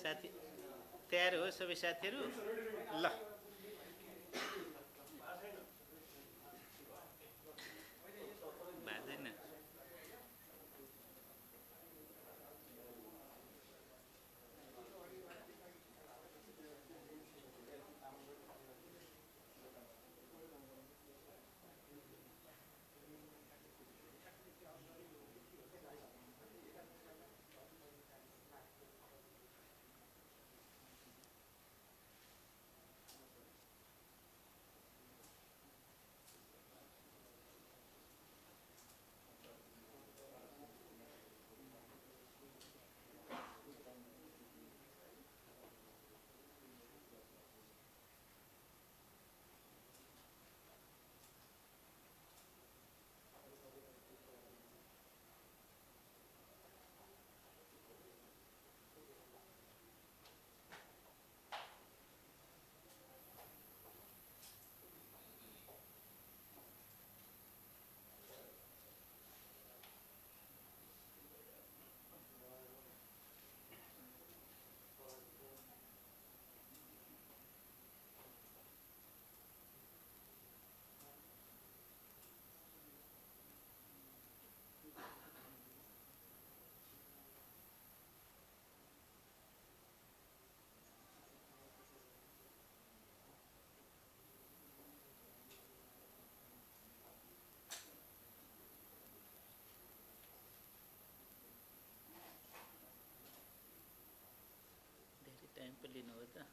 साथी तयार हो सबै साथीहरू? ल बाँच्दैन। धेरै टाइम पो लिनु हो त।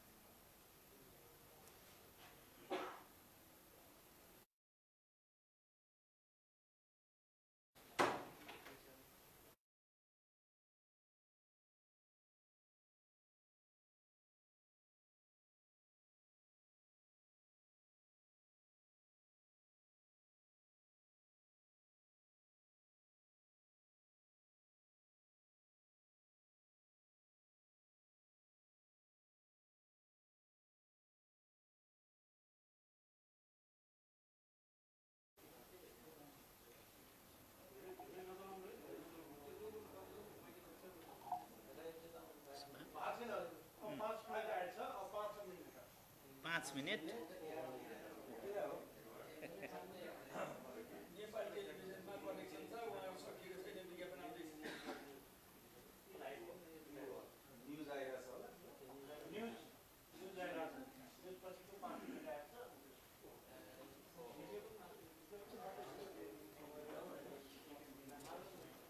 उम्, 5 मिनेट।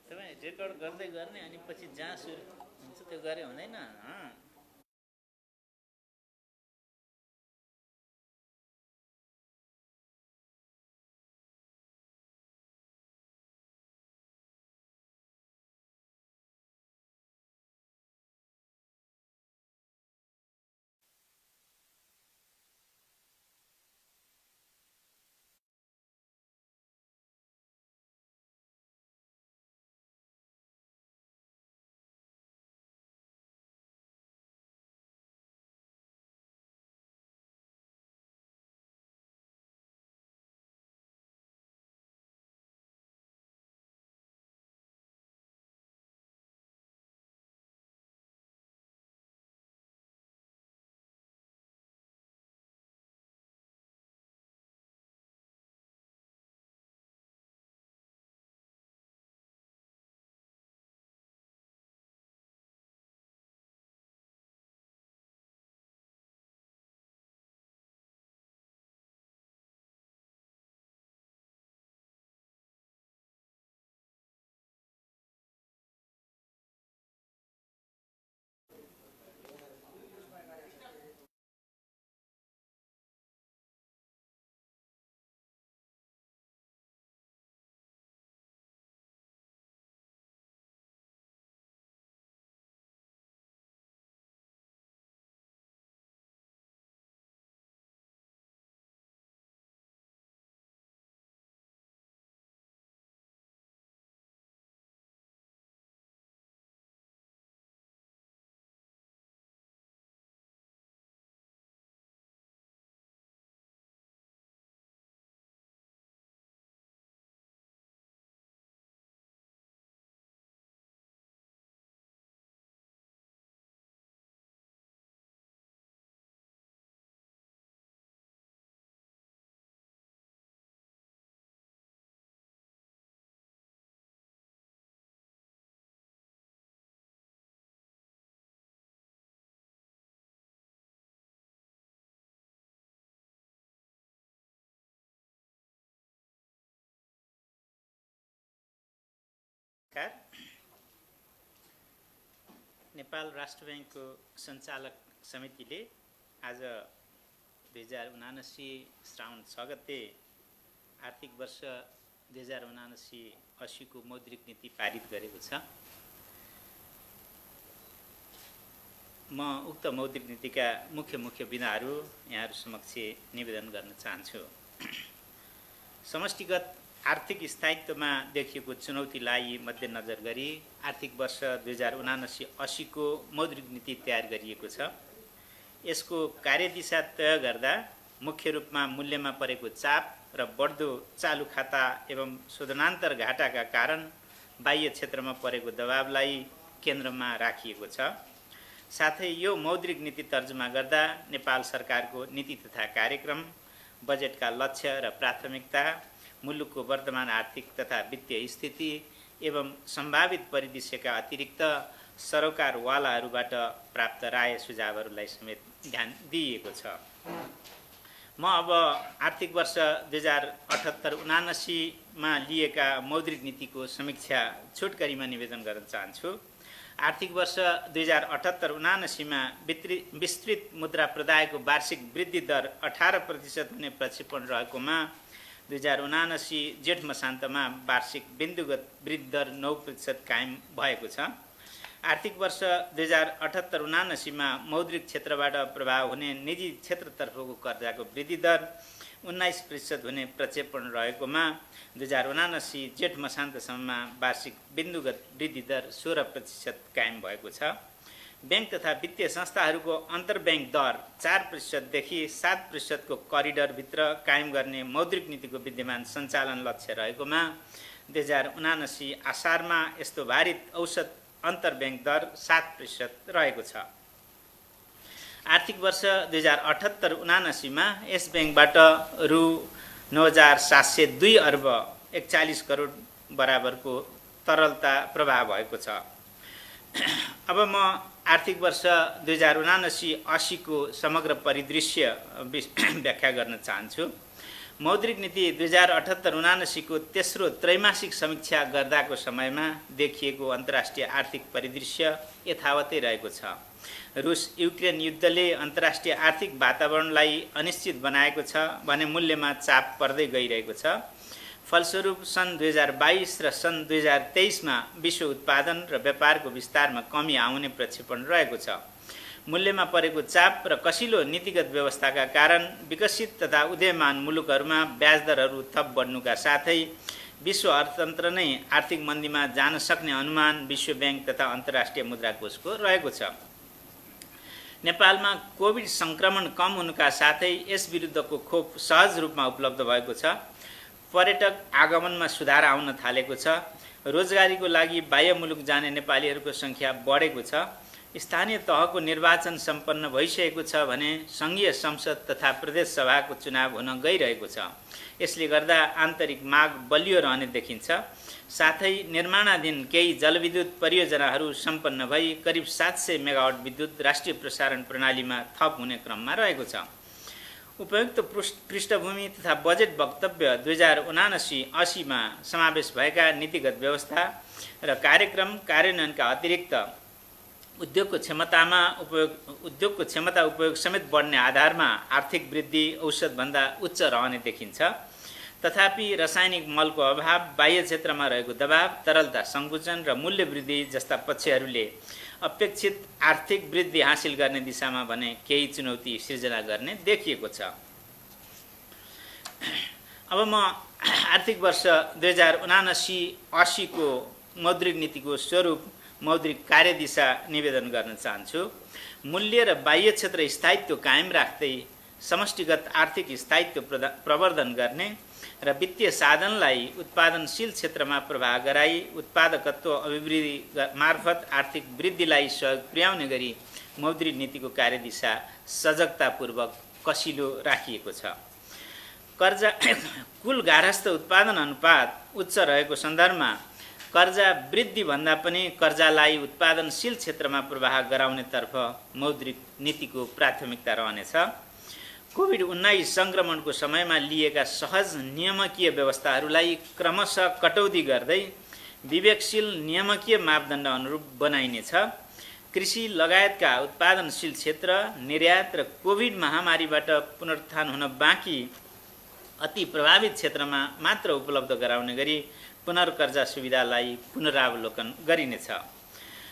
तपाईँ रेकर्ड गर्दै गर्ने अनि पछि जहाँ सुरु हुन्छ त्यो गरे हुँदैन। नमस्कार। नेपाल राष्ट्र बैंकको सञ्चालक समितिले आज 2079 श्रावण 6 गते आर्थिक वर्ष 2079-80 को मौद्रिक नीति पारित गरेको छ। म उक्त मौद्रिक नीतिका मुख्य विधाहरू यहाँहरू समक्ष निवेदन गर्न चाहन्छु। समष्टिगत आर्थिक स्थायित्वमा देखिएको चुनौतीलाई मध्यनजर गरी आर्थिक वर्ष 2079-80 को मौद्रिक नीति तयार गरिएको छ। यसको कार्यदिशा तय गर्दा मुख्य रूपमा मूल्यमा परेको चाप र बढ्दो चालु खाता एवं शोधनान्तर घाटाका कारण बाह्य क्षेत्रमा परेको दबावलाई केन्द्रमा राखिएको छ। साथै यो मौद्रिक नीति तर्जुमा गर्दा नेपाल सरकारको नीति तथा कार्यक्रम, बजेटका लक्ष्य र प्राथमिकता, मुलुकको वर्तमान आर्थिक तथा वित्तीय स्थिति एवं सम्भावित परिदृश्यका अतिरिक्त सरोकारवालाहरूबाट प्राप्त राय सुझावहरूलाई समेत ध्यान दिइएको छ। म अब आर्थिक वर्ष 2078-79 मा लिएका मौद्रिक नीतिको समीक्षा छोटकरीमा निवेदन गर्न चाहन्छु। आर्थिक वर्ष 2078-79 मा विस्तृत मुद्रा प्रदायको वार्षिक वृद्धि दर 18% हुने प्रक्षेपण रहेकोमा 2079 जेठ मसान्तमा वार्षिक बिन्दुगत वृद्धि दर 9% कायम भएको छ। आर्थिक वर्ष 2078-79 मा मौद्रिक क्षेत्रबाट प्रभाव हुने निजी क्षेत्रतर्फको कर्जाको वृद्धि दर 19% हुने प्रक्षेपण रहेकोमा 2079 जेठ मसान्तसम्ममा वार्षिक बिन्दुगत वृद्धि दर 16% कायम भएको छ। बैंक तथा वित्तीय संस्थाहरूको अन्तर्ब्याङ्क दर 4% देखि 7% को करिडरभित्र कायम गर्ने मौद्रिक नीतिको विद्यमान सञ्चालन लक्ष्य रहेकोमा 2079 आसारमा यस्तो भारित औसत अन्तर्ब्याङ्क दर 7% रहेको छ। आर्थिक वर्ष 2078-79 मा यस ब्याङ्कबाट रु 9,702 अर्ब 41 करोड बराबरको तरलता प्रवाह भएको छ। अब म आर्थिक वर्ष 2079-80 को समग्र परिदृश्य व्याख्या गर्न चाहन्छु। मौद्रिक नीति 2078-79 को तेस्रो त्रैमासिक समीक्षा गर्दाको समयमा देखिएको अन्तर्राष्ट्रिय आर्थिक परिदृश्य यथावतै रहेको छ। रुस युक्रेन युद्धले अन्तर्राष्ट्रिय आर्थिक वातावरणलाई अनिश्चित बनाएको छ भने मूल्यमा चाप पर्दै गइरहेको छ। फलस्वरूप सन् 2022 र सन् 2023 मा विश्व उत्पादन र व्यापारको विस्तारमा कमी आउने प्रक्षेपण रहेको छ। मूल्यमा परेको चाप र कसिलो नीतिगत व्यवस्थाका कारण विकसित तथा उदयमान मुलुकहरूमा ब्याज दरहरू थप बढ्नुका साथै विश्व अर्थतन्त्र नै आर्थिक मन्दीमा जान सक्ने अनुमान विश्व ब्याङ्क तथा अन्तर्राष्ट्रिय मुद्रा कोषको रहेको छ। नेपालमा कोभिड सङ्क्रमण कम हुनुका साथै यस विरुद्धको खोप सहज रूपमा उपलब्ध भएको छ। पर्यटक आगमनमा सुधार आउन थालेको छ। रोजगारीको लागि बाह्य मुलुक जाने नेपालीहरूको सङ्ख्या बढेको छ। स्थानीय तहको निर्वाचन सम्पन्न भइसकेको छ भने सङ्घीय संसद तथा प्रदेश सभाको चुनाव हुन गइरहेको छ। यसले गर्दा आन्तरिक माग बलियो रहने देखिन्छ। साथै निर्माणाधीन केही जलविद्युत परियोजनाहरू सम्पन्न भई करिब 700 मेगावाट विद्युत राष्ट्रिय प्रसारण प्रणालीमा थप हुने क्रममा रहेको छ। उपयुक्त पृष्ठभूमि तथा बजेट वक्तव्य 2079-80 मा समावेश भएका नीतिगत व्यवस्था र कार्यक्रम कार्यान्वयनका अतिरिक्त उद्योगको क्षमता उपयोग समेत बढ्ने आधारमा आर्थिक वृद्धि औसतभन्दा उच्च रहने देखिन्छ। तथापि रासायनिक मलको अभाव, बाह्य क्षेत्रमा रहेको दबाव, तरलता सङ्कुचन र मूल्य वृद्धि जस्ता पक्षहरूले अपेक्षित आर्थिक वृद्धि हासिल गर्ने दिशामा भने केही चुनौती सिर्जना गर्ने देखिएको छ। अब म आर्थिक वर्ष 2079-80 को मौद्रिक नीतिको स्वरूप, मौद्रिक कार्यदिशा निवेदन गर्न चाहन्छु। मूल्य र बाह्य क्षेत्र स्थायित्व कायम राख्दै समष्टिगत आर्थिक स्थायित्व प्रवर्धन गर्ने र वित्तीय साधनलाई उत्पादनशील क्षेत्रमा प्रवाह गराई उत्पादकत्व अभिवृद्धि मार्फत आर्थिक वृद्धिलाई सहयोग पुर्याउने गरी मौद्रिक नीतिको कार्यदिशा सजगतापूर्वक कसिलो राखिएको छ। कर्जा कुल गार्हस्थ उत्पादन अनुपात उच्च रहेको सन्दर्भमा कर्जा वृद्धि भन्दा पनि कर्जालाई उत्पादनशील क्षेत्रमा प्रवाह गराउनेतर्फ मौद्रिक नीतिको प्राथमिकता रहनेछ। कोभिड-19 सङ्क्रमणको समयमा लिएका सहज नियामकीय व्यवस्थाहरूलाई क्रमशः कटौती गर्दै विवेकशील नियामकीय मापदण्ड अनुरूप बनाइनेछ। कृषि लगायतका उत्पादनशील क्षेत्र, निर्यात र कोभिड महामारीबाट पुनरुत्थान हुन बाँकी अति प्रभावित क्षेत्रमा मात्र उपलब्ध गराउने गरी पुनर्कर्जा सुविधालाई पुनरावलोकन गरिनेछ।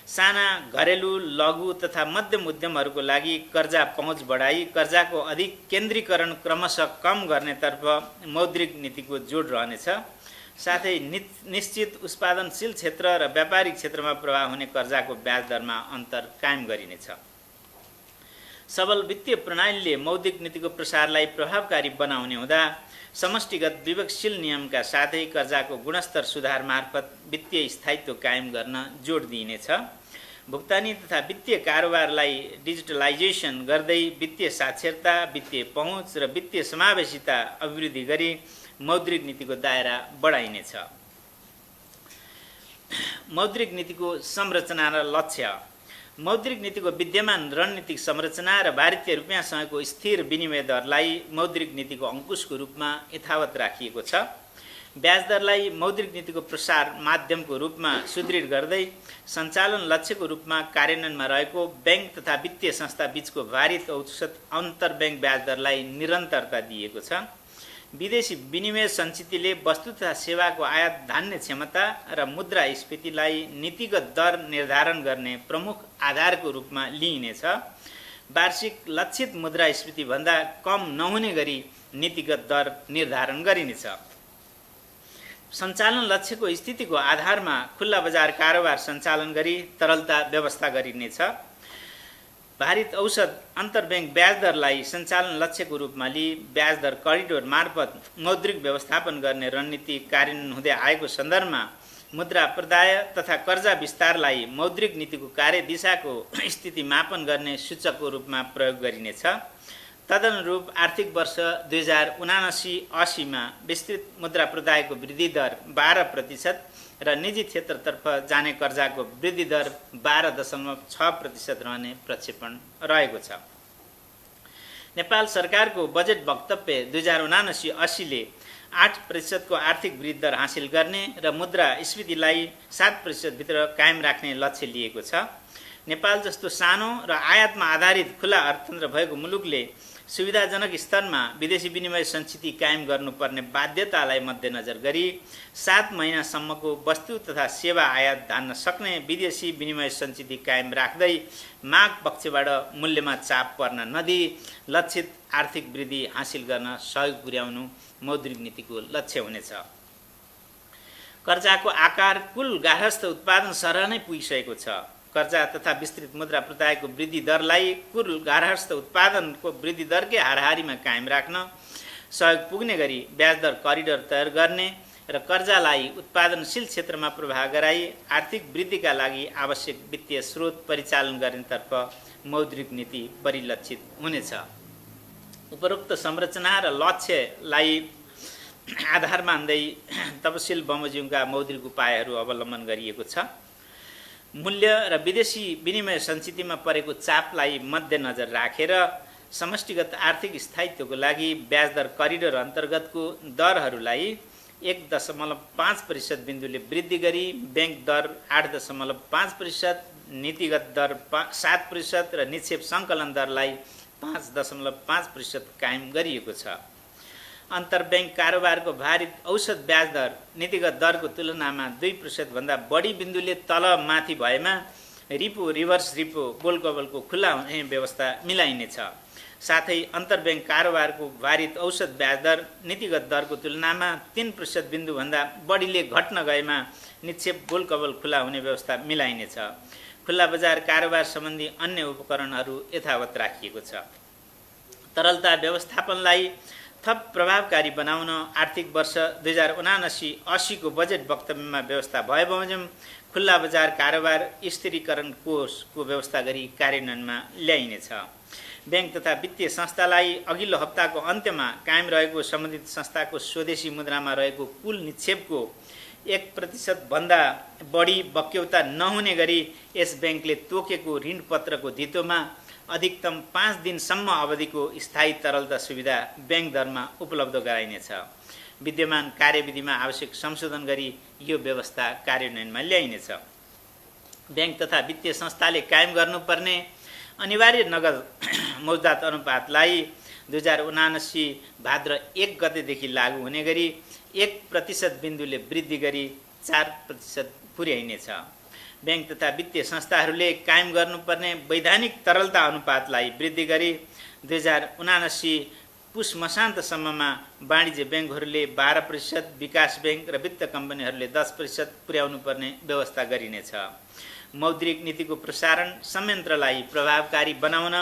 साना घरेलु, लघु तथा मध्यम उद्यमहरूको लागि कर्जा पहुँच बढाई कर्जाको अधिक केन्द्रीकरण क्रमशः कम गर्नेतर्फ मौद्रिक नीतिको जोड रहनेछ। साथै निश्चित उत्पादनशील क्षेत्र र व्यापारिक क्षेत्रमा प्रवाह हुने कर्जाको ब्याज दरमा अन्तर कायम गरिनेछ। सबल वित्तीय प्रणालीले मौद्रिक नीतिको प्रसारलाई प्रभावकारी बनाउने हुँदा समष्टिगत विवेकशील नियमका साथै कर्जाको गुणस्तर सुधार मार्फत वित्तीय स्थायित्व कायम गर्न जोड दिइनेछ। भुक्तानी तथा वित्तीय कारोबारलाई डिजिटलाइजेसन गर्दै वित्तीय साक्षरता, वित्तीय पहुँच र वित्तीय समावेशिता अभिवृद्धि गरी मौद्रिक नीतिको दायरा बढाइनेछ। मौद्रिक नीतिको संरचना र लक्ष्य। मौद्रिक नीतिको विद्यमान रणनीतिक संरचना र भारतीय रुपियाँसँगको स्थिर विनिमय दरलाई मौद्रिक नीतिको अंकुशको रूपमा यथावत राखिएको छ। ब्याज दरलाई मौद्रिक नीतिको प्रसार माध्यमको रूपमा सुदृढ गर्दै सञ्चालन लक्ष्यको रूपमा कार्यान्वयनमा रहेको बैंक तथा वित्तीय संस्था बीचको भारित औसत अन्तर्ब्याङ्क ब्याज दरलाई निरन्तरता दिएको छ। विदेशी विनिमय सञ्चितले वस्तु तथा सेवाको आयात धान्य क्षमता र मुद्रास्फीतिलाई नीतिगत दर निर्धारण गर्ने प्रमुख आधारको रूपमा लिइनेछ। वार्षिक लक्षित मुद्रास्फीति भन्दा कम नहुने गरी नीतिगत दर निर्धारण गरिनेछ। सञ्चालन लक्ष्यको स्थितिको आधारमा खुल्ला बजार कारोबार सञ्चालन गरी तरलता व्यवस्था गरिनेछ। भारित औसत अन्तर्ब्याङ्क ब्याज दरलाई सञ्चालन लक्ष्यको रूपमा लिई ब्याज दर करिडोर मार्फत मौद्रिक व्यवस्थापन गर्ने रणनीति कार्यान्वयन हुँदै आएको सन्दर्भमा मुद्रा प्रदाय तथा कर्जा विस्तारलाई मौद्रिक नीतिको कार्यदिशाको स्थिति मापन गर्ने सूचकको रूपमा प्रयोग गरिनेछ। तदनुरूप आर्थिक वर्ष 2079-80 मा विस्तृत मुद्रा प्रदायको वृद्धि दर 12% र निजी क्षेत्रतर्फ जाने कर्जाको वृद्धि दर 12.6% रहने प्रक्षेपण रहेको छ। नेपाल सरकारको बजेट वक्तव्य 2079-80 ले 8% को आर्थिक वृद्धि दर हासिल गर्ने र मुद्रास्फीतिलाई 7% भित्र कायम राख्ने लक्ष्य लिएको छ। नेपाल जस्तो सानो र आयातमा आधारित खुला अर्थतन्त्र भएको मुलुकले सुविधाजनक स्तरमा विदेशी विनिमय सञ्चिति कायम गर्नुपर्ने बाध्यतालाई मध्यनजर गरी 7 महिनासम्मको वस्तु तथा सेवा आयात धान्न सक्ने विदेशी विनिमय सञ्चिति कायम राख्दै माग पक्षबाट मूल्यमा चाप पर्न नदिई लक्षित आर्थिक वृद्धि हासिल गर्न सहयोग पुर्याउनु मौद्रिक नीतिको लक्ष्य हुनेछ। कर्जाको आकार कुल गार्हस्थ उत्पादन सरह नै पुगिसकेको छ। कर्जा तथा विस्तृत मुद्रा प्रदायको वृद्धि दरलाई कुल गार्हस्थ उत्पादनको वृद्धि दरकै हाराहारीमा कायम राख्न सहयोग पुग्ने गरी ब्याज दर करिडोर तयार गर्ने र कर्जालाई उत्पादनशील क्षेत्रमा प्रवाह गराई आर्थिक वृद्धिका लागि आवश्यक वित्तीय स्रोत परिचालन गर्नेतर्फ मौद्रिक नीति परिलक्षित हुनेछ। उपरोक्त संरचना र लक्ष्यलाई आधार मान्दै तपसिल बमोजिमका मौद्रिक उपायहरू अवलम्बन गरिएको छ। मूल्य र विदेशी विनिमय सञ्चितिमा परेको चापलाई मध्यनजर राखेर समष्टिगत आर्थिक स्थायित्वको लागि ब्याज दर करिडोर अन्तर्गतको दरहरूलाई 1.5% बिन्दुले वृद्धि गरी ब्याङ्क दर 8.5%, नीतिगत दर 7% र निक्षेप सङ्कलन दरलाई 5.5% कायम गरिएको छ। अन्तर्ब्याङ्क कारोबारको भारित औसत ब्याज दर नीतिगत दरको तुलनामा 2% भन्दा बढी बिन्दुले तल माथि भएमा रिपो, रिभर्स रिपो, गोलकबलको खुला हुने व्यवस्था मिलाइनेछ। साथै अन्तर्ब्याङ्क कारोबारको भारित औसत ब्याज दर नीतिगत दरको तुलनामा 3% बिन्दु भन्दा बढीले घट्न गएमा निक्षेप गोलकबल खुला हुने व्यवस्था मिलाइनेछ। खुल्ला बजार कारोबार सम्बन्धी अन्य उपकरणहरू यथावत राखिएको छ। तरलता व्यवस्थापनलाई थप प्रभावकारी बनाउन आर्थिक वर्ष 2079-80 को बजेट वक्तव्यमा व्यवस्था भए बमोजिम खुल्ला बजार कारोबार स्थिरीकरण कोषको व्यवस्था गरी कार्यान्वयनमा ल्याइनेछ। ब्याङ्क तथा वित्तीय संस्थालाई अघिल्लो हप्ताको अन्त्यमा कायम रहेको सम्बन्धित संस्थाको स्वदेशी मुद्रामा रहेको कुल निक्षेपको 1% भन्दा बढी बक्यौता नहुने गरी यस ब्याङ्कले तोकेको ऋणपत्रको धितोमा अधिकतम 5 दिनसम्म अवधिको स्थायी तरलता सुविधा ब्याङ्क दरमा उपलब्ध गराइनेछ। विद्यमान कार्यविधिमा आवश्यक संशोधन गरी यो व्यवस्था कार्यान्वयनमा ल्याइनेछ। ब्याङ्क तथा वित्तीय संस्थाले कायम गर्नुपर्ने अनिवार्य नगद मौजदात अनुपातलाई 2079 भाद्र 1 गतेदेखि लागू हुने गरी 1% बिन्दुले वृद्धि गरी 4% पुर्याइनेछ। ब्याङ्क तथा वित्तीय संस्थाहरूले कायम गर्नुपर्ने वैधानिक तरलता अनुपातलाई वृद्धि गरी 2079 पुस मसान्तसम्ममा वाणिज्य ब्याङ्कहरूले 12%, विकास ब्याङ्क र वित्त कम्पनीहरूले 10% पुर्याउनु पर्ने व्यवस्था गरिनेछ। मौद्रिक नीतिको प्रसारण संयन्त्रलाई प्रभावकारी बनाउन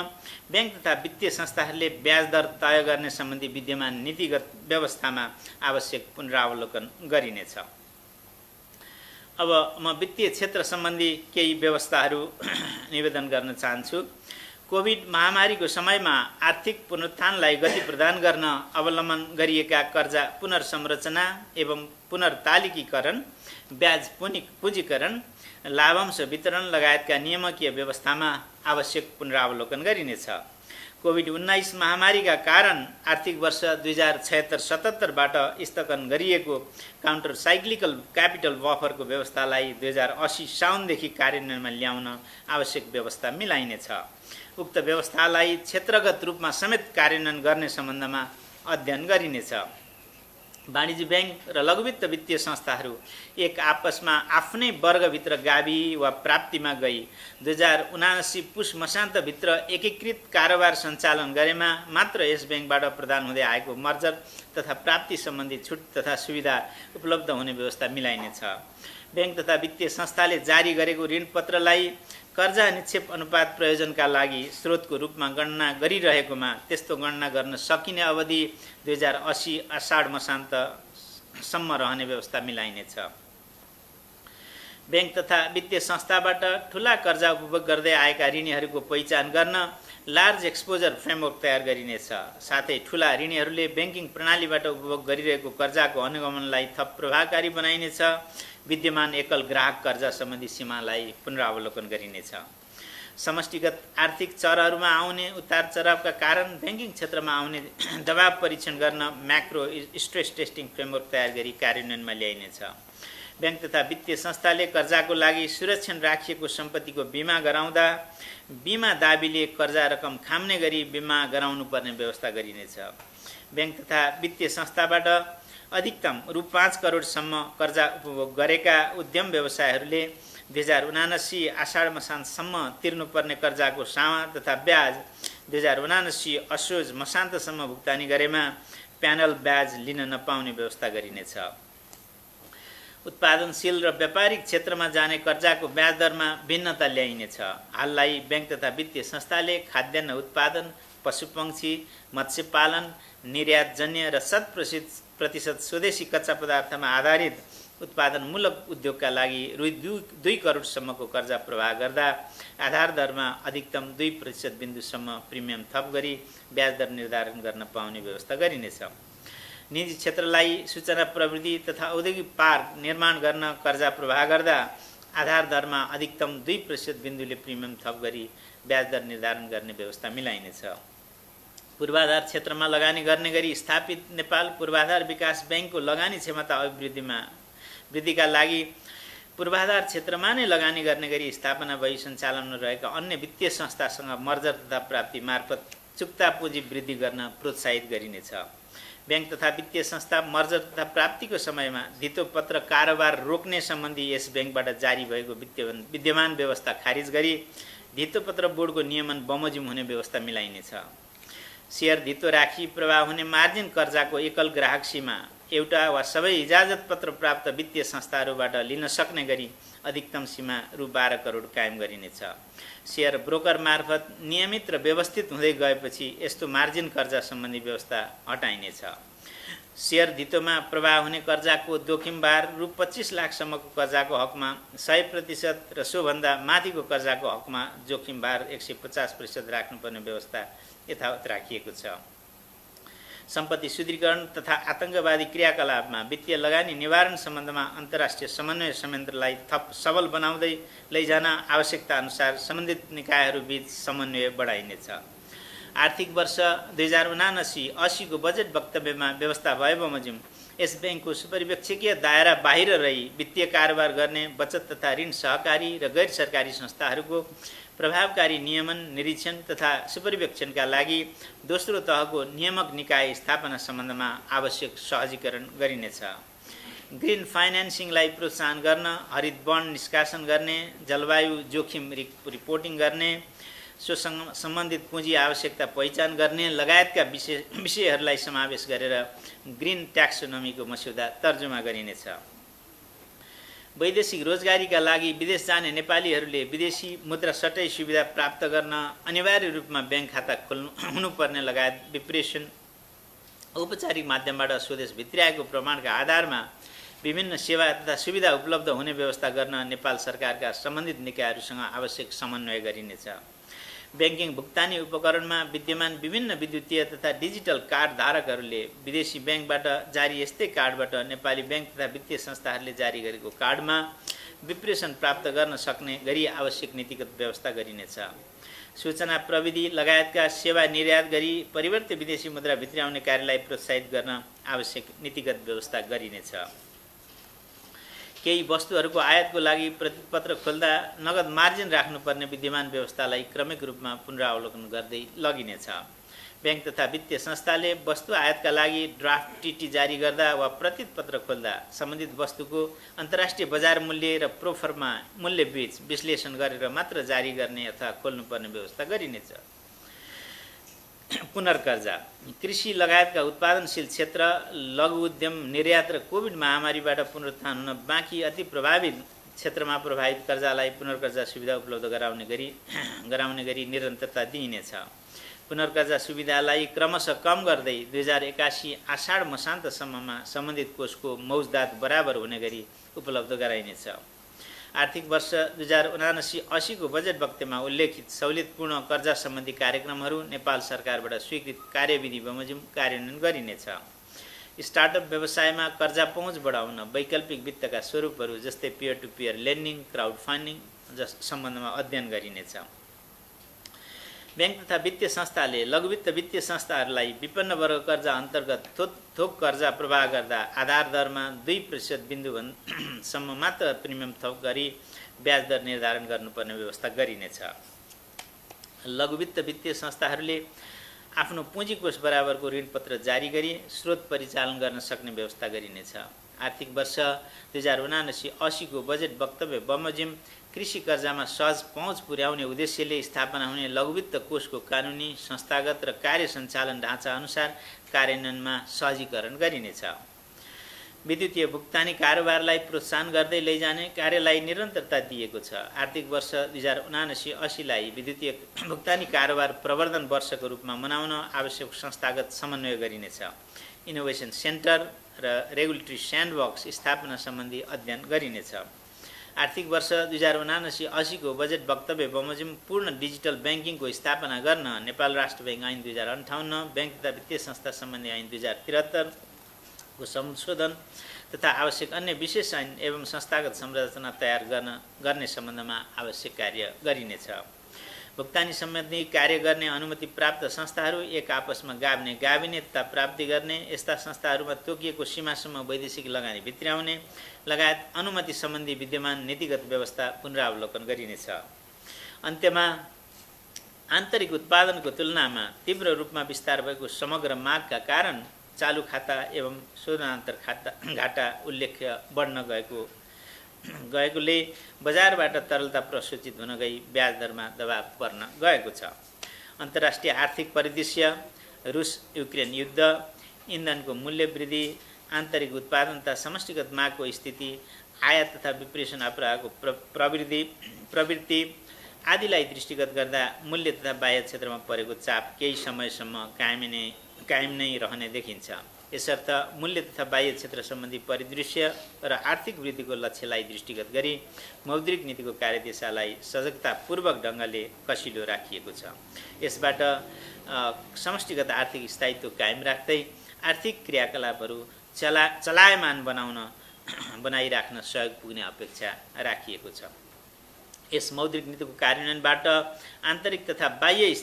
ब्याङ्क तथा वित्तीय संस्थाहरूले ब्याज दर तय गर्ने सम्बन्धी विद्यमान नीतिगत व्यवस्थामा आवश्यक पुनरावलोकन गरिनेछ। अब म वित्तीय क्षेत्र सम्बन्धी केही व्यवस्थाहरू निवेदन गर्न चाहन्छु। कोभिड महामारीको समयमा आर्थिक पुनरुत्थानलाई गति प्रदान गर्न अवलम्बन गरिएका कर्जा पुनर्संरचना एवं पुनर्तालिकीकरण, ब्याज पुँजीकरण, लाभांश वितरण लगायतका नियामकीय व्यवस्थामा आवश्यक पुनरावलोकन गरिनेछ। कोभिड-19 महामारीका कारण आर्थिक वर्ष 2076-77बाट स्थगन गरिएको काउन्टर साइक्लिकल क्यापिटल बफरको व्यवस्थालाई 2080 साउनदेखि कार्यान्वयनमा ल्याउन आवश्यक व्यवस्था मिलाइनेछ। उक्त व्यवस्थालाई क्षेत्रगत रूपमा समेत कार्यान्वयन गर्ने सम्बन्धमा अध्ययन गरिनेछ। वाणिज्य ब्याङ्क र लघुवित्त वित्तीय संस्थाहरू एक आपसमा आफ्नै वर्गभित्र गावी वा प्राप्तिमा गई 2079 पुस मसान्तभित्र एकीकृत कारोबार सञ्चालन गरेमा मात्र यस ब्याङ्कबाट प्रदान हुँदै आएको मर्जर तथा प्राप्ति सम्बन्धी छुट तथा सुविधा उपलब्ध हुने व्यवस्था मिलाइनेछ। ब्याङ्क तथा वित्तीय संस्थाले जारी गरेको ऋणपत्रलाई कर्जा निक्षेप अनुपात प्रयोजनका लागि स्रोतको रूपमा गणना गरिरहेकोमा त्यस्तो गणना गर्न सकिने अवधि 2080 आषाढ मसान्तसम्म रहने व्यवस्था मिलाइनेछ। ब्याङ्क तथा वित्तीय संस्थाबाट ठुला कर्जा उपभोग गर्दै आएका ऋणीहरूको पहिचान गर्न लार्ज एक्सपोजर फ्रेमवर्क तयार गरिनेछ। साथै ठुला ऋणीहरूले ब्याङ्किङ प्रणालीबाट उपभोग गरिरहेको कर्जाको अनुगमनलाई थप प्रभावकारी बनाइनेछ। विद्यमान एकल ग्राहक कर्जा सम्बन्धी सीमालाई पुनरावलोकन गरिनेछ। समष्टिगत आर्थिक चरहरूमा आउने उतार चढावका कारण ब्याङ्किङ क्षेत्रमा आउने दबाव परीक्षण गर्न म्याक्रो स्ट्रेस टेस्टिङ फ्रेमवर्क तयार गरी कार्यान्वयनमा ल्याइनेछ। ब्याङ्क तथा वित्तीय संस्थाले कर्जाको लागि सुरक्षण राखिएको सम्पत्तिको बिमा गराउँदा बिमा दाबीले कर्जा रकम खाम्ने गरी बिमा गराउनु पर्ने व्यवस्था गरिनेछ। ब्याङ्क तथा वित्तीय संस्थाबाट अधिकतम रु 5 करोडसम्म कर्जा उपभोग गरेका उद्यम व्यवसायहरूले 2079 आषाढ मसान्तसम्म तिर्नुपर्ने कर्जाको सामा तथा ब्याज 2079 असोज मसान्तसम्म भुक्तानी गरेमा प्यानल ब्याज लिन नपाउने व्यवस्था गरिनेछ। उत्पादनशील र व्यापारिक क्षेत्रमा जाने कर्जाको ब्याज दरमा भिन्नता ल्याइनेछ। हाललाई ब्याङ्क तथा वित्तीय संस्थाले खाद्यान्न उत्पादन, पशुपक्षी, मत्स्यपालन, निर्यातजन्य र 100% स्वदेशी कच्चा पदार्थमा आधारित उत्पादनमूलक उद्योगका लागि रु 2 करोडसम्मको कर्जा प्रवाह गर्दा आधार दरमा अधिकतम 2% बिन्दुसम्म प्रिमियम थप गरी ब्याज दर निर्धारण गर्न पाउने व्यवस्था गरिनेछ। निजी क्षेत्रलाई सूचना प्रविधि तथा औद्योगिक पार्क निर्माण गर्न कर्जा प्रवाह गर्दा आधार दरमा अधिकतम 2% बिन्दुले प्रिमियम थप गरी ब्याज दर निर्धारण गर्ने व्यवस्था मिलाइनेछ। पूर्वाधार क्षेत्रमा लगानी गर्ने गरी स्थापित नेपाल पूर्वाधार विकास ब्याङ्कको लगानी क्षमता वृद्धिका लागि पूर्वाधार क्षेत्रमा नै लगानी गर्ने गरी स्थापना भई सञ्चालनमा रहेका अन्य वित्तीय संस्थासँग मर्जर तथा प्राप्ति मार्फत चुक्ता पुँजी वृद्धि गर्न प्रोत्साहित गरिनेछ। ब्याङ्क तथा वित्तीय संस्था मर्जर तथा प्राप्तिको समयमा धितोपत्र कारोबार रोक्ने सम्बन्धी यस ब्याङ्कबाट जारी भएको विद्यमान व्यवस्था खारिज गरी धितोपत्र बोर्डको नियमन बमोजिम हुने व्यवस्था मिलाइनेछ। सेयर धितो राखी प्रवाह हुने मार्जिन कर्जाको एकल ग्राहक सीमा एउटा वा सबै इजाजत पत्र प्राप्त वित्तीय संस्थाहरूबाट लिन सक्ने गरी अधिकतम सीमा रु 12 करोड कायम गरिनेछ। सेयर ब्रोकर मार्फत नियमित र व्यवस्थित हुँदै गएपछि यस्तो मार्जिन कर्जा सम्बन्धी व्यवस्था हटाइनेछ। सेयर धितोमा प्रवाह हुने कर्जाको जोखिमभार रु 25 लाखसम्मको कर्जाको हकमा 100% र सोभन्दा माथिको कर्जाको हकमा जोखिमभार 150% राख्नुपर्ने व्यवस्था यथावत राखिएको छ। सम्पत्ति शुद्धिकरण तथा आतंकवादी क्रियाकलापमा वित्तीय लगानी निवारण सम्बन्धमा अन्तर्राष्ट्रिय समन्वय संयन्त्रलाई थप सबल बनाउँदै लैजान आवश्यकता अनुसार सम्बन्धित निकायहरूबीच समन्वय बढाइनेछ। आर्थिक वर्ष 2079-80 को बजेट वक्तव्यमा व्यवस्था भए बमोजिम यस ब्याङ्कको सुपरिवेक्षकीय दायरा बाहिर रही वित्तीय कारोबार गर्ने बचत तथा ऋण सहकारी र गैर सरकारी संस्थाहरूको प्रभावकारी नियमन, निरीक्षण तथा सुपरिवेक्षणका लागि दोस्रो तहको नियामक निकाय स्थापना सम्बन्धमा आवश्यक सहजीकरण गरिनेछ। ग्रिन फाइनान्सिङलाई प्रोत्साहन गर्न, हरित बन्ड निष्कासन गर्ने, जलवायु जोखिम रिपोर्टिङ गर्ने, सोसँग सम्बन्धित पुँजी आवश्यकता पहिचान गर्ने लगायतका विषयहरूलाई समावेश गरेर ग्रिन ट्याक्सोनोमीको मस्यौदा तर्जुमा गरिनेछ। वैदेशिक रोजगारीका लागि विदेश जाने नेपालीहरूले विदेशी मुद्रा सट्टै सुविधा प्राप्त गर्न अनिवार्य रूपमा ब्याङ्क खाता हुनुपर्ने लगायत विप्रेषण औपचारिक माध्यमबाट स्वदेश भित्र्याएको प्रमाणका आधारमा विभिन्न सेवा तथा सुविधा उपलब्ध हुने व्यवस्था गर्न नेपाल सरकारका सम्बन्धित निकायहरूसँग आवश्यक समन्वय गरिनेछ। ब्याङ्किङ भुक्तानी उपकरणमा विद्यमान विभिन्न विद्युतीय तथा डिजिटल कार्ड धारकहरूले विदेशी ब्याङ्कबाट जारी यस्तै कार्डबाट नेपाली ब्याङ्क तथा वित्तीय संस्थाहरूले जारी गरेको कार्डमा विप्रेषण प्राप्त गर्न सक्ने गरी आवश्यक नीतिगत व्यवस्था गरिनेछ। सूचना प्रविधि लगायतका सेवा निर्यात गरी परिवर्तित विदेशी मुद्रा भित्र्याउने कार्यलाई प्रोत्साहित गर्न आवश्यक नीतिगत व्यवस्था गरिनेछ। केही वस्तुहरूको आयातको लागि प्रतिपत्र खोल्दा नगद मार्जिन राख्नुपर्ने विद्यमान व्यवस्थालाई क्रमिक रूपमा पुनरावलोकन गर्दै लगिनेछ। ब्याङ्क तथा वित्तीय संस्थाले वस्तु आयातका लागि ड्राफ्ट टिटी जारी गर्दा वा प्रतिपत्र खोल्दा सम्बन्धित वस्तुको अन्तर्राष्ट्रिय बजार मूल्य र प्रोफर्मा मूल्य बीच विश्लेषण गरेर मात्र जारी गर्ने अथवा खोल्नुपर्ने व्यवस्था गरिनेछ। पुनर्कर्जा कृषि लगायतका उत्पादनशील क्षेत्र, लघु उद्यम, निर्यात र कोभिड महामारीबाट पुनरुत्थान हुन बाँकी अति प्रभावित क्षेत्रमा प्रभावित कर्जालाई पुनर्कर्जा सुविधा उपलब्ध गराउने गरी निरन्तरता दिइनेछ। पुनर्कर्जा सुविधालाई क्रमशः कम गर्दै 2081 आषाढ मसान्तसम्ममा सम्बन्धित कोषको मौजदात बराबर हुने गरी उपलब्ध गराइनेछ। आर्थिक वर्ष 2079-80 को बजेट वक्तव्यमा उल्लेखित सहुलियतपूर्ण कर्जा सम्बन्धी कार्यक्रमहरू नेपाल सरकारबाट स्वीकृत कार्यविधि बमोजिम कार्यान्वयन गरिनेछ। स्टार्टअप व्यवसायमा कर्जा पहुँच बढाउन वैकल्पिक वित्तका स्वरूपहरू जस्तै peer to peer lending, crowd funding जस सम्बन्धमा अध्ययन गरिनेछ। ब्याङ्क तथा वित्तीय संस्थाले लघुवित्त वित्तीय संस्थाहरूलाई विपन्न वर्ग कर्जा अन्तर्गत थोक कर्जा प्रवाह गर्दा आधार दरमा 2% बिन्दुसम्म मात्र प्रिमियम थप गरी ब्याज दर निर्धारण गर्नुपर्ने व्यवस्था गरिनेछ। लघुवित्त वित्तीय संस्थाहरूले आफ्नो पुँजीकोष बराबरको ऋणपत्र जारी गरी स्रोत परिचालन गर्न सक्ने व्यवस्था गरिनेछ। आर्थिक वर्ष 2079-80 को बजेट वक्तव्य बमोजिम कृषि कर्जामा सहज पहुँच पुर्याउने उद्देश्यले स्थापना हुने लघुवित्त कोषको कानुनी, संस्थागत र कार्य सञ्चालन ढाँचा अनुसार कार्यान्वयनमा सहजीकरण गरिनेछ। विद्युतीय भुक्तानी कारोबारलाई प्रोत्साहन गर्दै लैजाने कार्यलाई निरन्तरता दिएको छ। आर्थिक वर्ष 2079-80लाई विद्युतीय भुक्तानी कारोबार प्रवर्धन वर्षको रूपमा मनाउन आवश्यक संस्थागत समन्वय गरिनेछ। इनोभेसन सेन्टर र रेगुलेटरी स्यान्डबक्स स्थापना सम्बन्धी अध्ययन गरिनेछ। आर्थिक वर्ष 2079-80 को बजेट वक्तव्य बमोजिम पूर्ण डिजिटल ब्याङ्किङको स्थापना गर्न नेपाल राष्ट्र ब्याङ्क ऐन 2058, ब्याङ्क तथा वित्तीय संस्था सम्बन्धी ऐन 2073 को संशोधन तथा आवश्यक अन्य विशेष ऐन एवं संस्थागत संरचना तयार गर्ने सम्बन्धमा आवश्यक कार्य गरिनेछ। भुक्तानी सम्बन्धी कार्य गर्ने अनुमति प्राप्त संस्थाहरू एक आपसमा गाभिने तथा प्राप्ति गर्ने, यस्ता संस्थाहरूमा तोकिएको सीमासम्म वैदेशिक लगानी भित्र्याउने लगायत अनुमति सम्बन्धी विद्यमान नीतिगत व्यवस्था पुनरावलोकन गरिनेछ। अन्त्यमा आन्तरिक उत्पादनको तुलनामा तीव्र रूपमा विस्तार भएको समग्र मागका कारण चालू खाता एवं शोधनान्तर घाटा उल्लेख्य बढ्न गएकोले बजारबाट तरलता प्रसूचित हुन गई ब्याज दरमा दबाव पर्न गएको छ। अन्तर्राष्ट्रिय आर्थिक परिदृश्य, रुस युक्रेन युद्ध, इन्धनको मूल्य वृद्धि, आन्तरिक उत्पादन तथा समष्टिगत मागको स्थिति, आयात तथा विप्रेषण अपराधको प्रवृत्ति आदिलाई दृष्टिगत गर्दा मूल्य तथा बाह्य क्षेत्रमा परेको चाप केही समयसम्म कायम नै रहने देखिन्छ। यसर्थ मूल्य तथा बाह्य क्षेत्र सम्बन्धी परिदृश्य र आर्थिक वृद्धिको लक्ष्यलाई दृष्टिगत गरी मौद्रिक नीतिको कार्यदिशालाई सजगतापूर्वक ढङ्गले कसिलो राखिएको छ। यसबाट समष्टिगत आर्थिक स्थायित्व कायम राख्दै आर्थिक क्रियाकलापहरू चलायमान बनाइराख्न सहयोग पुग्ने अपेक्षा राखिएको छ। यस मौद्रिक नीतिको कार्यान्वयनबाट आन्तरिक तथा बाह्य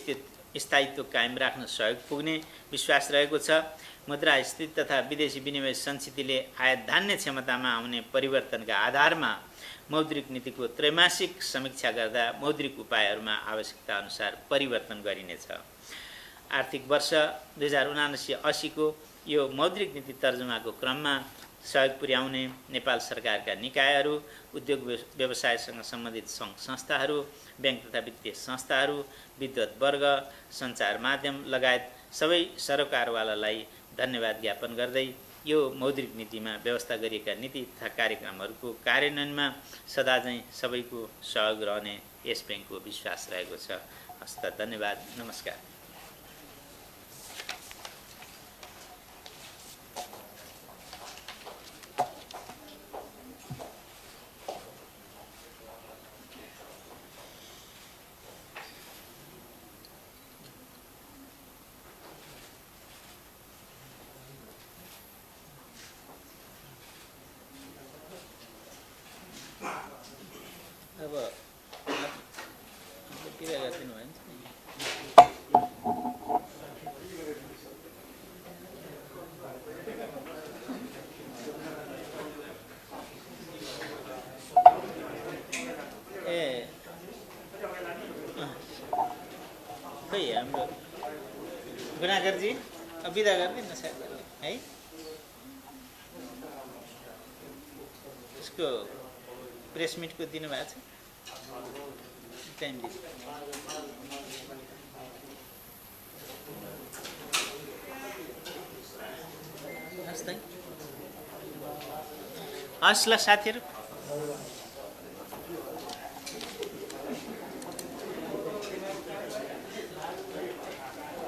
स्थायित्व कायम राख्न सहयोग पुग्ने विश्वास रहेको छ। मुद्रास्फीति तथा विदेशी विनिमय संचितिले आयात धान्य क्षमतामा आउने परिवर्तनका आधारमा मौद्रिक नीतिको त्रैमासिक समीक्षा गर्दा मौद्रिक उपायहरूमा आवश्यकता अनुसार परिवर्तन गरिनेछ। आर्थिक वर्ष 2079-80 को यो मौद्रिक नीति तर्जुमाको क्रममा सहयोग पुर्याउने नेपाल सरकारका निकायहरू, उद्योग व्यवसायसँग सम्बन्धित सङ्घ संस्थाहरू, ब्याङ्क तथा वित्तीय संस्थाहरू, विद्वत वर्ग, सञ्चार माध्यम लगायत सबै सरोकारवालालाई धन्यवाद ज्ञापन गर्दै यो मौद्रिक नीतिमा व्यवस्था गरिएका नीति तथा कार्यक्रमहरूको कार्यान्वयनमा सदाझैँ सबैको सहयोग रहने यस ब्याङ्कको विश्वास रहेको छ। हस्त धन्यवाद, नमस्कार। अब किरा गरिदिनु भयो नि ए खै हाम्रो गुनागरजी अब बिदा गरिदिनु न सायद है। यसको प्रेस मिटको दिनुभएको छ टाइम दिनु। हस् ल साथीहरू।